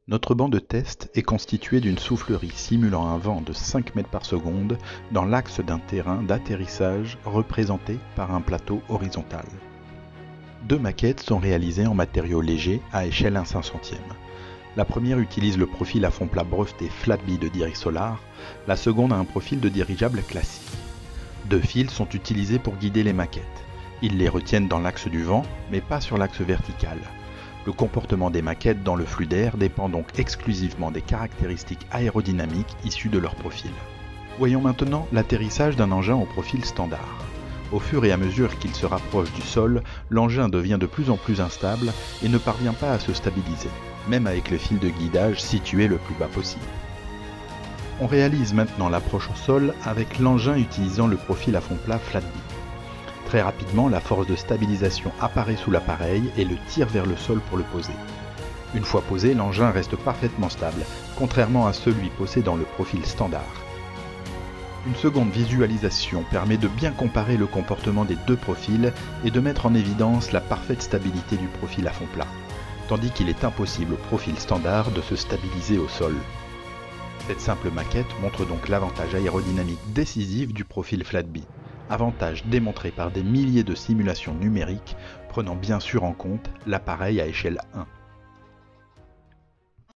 Notre banc de test est constitué d'une soufflerie simulant un vent de 5 mètres par seconde dans l'axe d'un terrain d'atterrissage représenté par un plateau horizontal. Deux maquettes sont réalisées en matériaux légers à échelle 1/500e. La première utilise le profil à fond plat breveté Flatbee de Dirisolar, la seconde a un profil de dirigeable classique. Deux fils sont utilisés pour guider les maquettes. Ils les retiennent dans l'axe du vent, mais pas sur l'axe vertical. Le comportement des maquettes dans le flux d'air dépend donc exclusivement des caractéristiques aérodynamiques issues de leur profil. Voyons maintenant l'atterrissage d'un engin au profil standard. Au fur et à mesure qu'il se rapproche du sol, l'engin devient de plus en plus instable et ne parvient pas à se stabiliser, même avec le fil de guidage situé le plus bas possible. On réalise maintenant l'approche au sol avec l'engin utilisant le profil à fond plat Flatbee. Très rapidement, la force de stabilisation apparaît sous l'appareil et le tire vers le sol pour le poser. Une fois posé, l'engin reste parfaitement stable, contrairement à celui possédant le profil standard. Une seconde visualisation permet de bien comparer le comportement des deux profils et de mettre en évidence la parfaite stabilité du profil à fond plat, tandis qu'il est impossible au profil standard de se stabiliser au sol. Cette simple maquette montre donc l'avantage aérodynamique décisif du profil Flatbee, avantage démontré par des milliers de simulations numériques prenant bien sûr en compte l'appareil à échelle 1.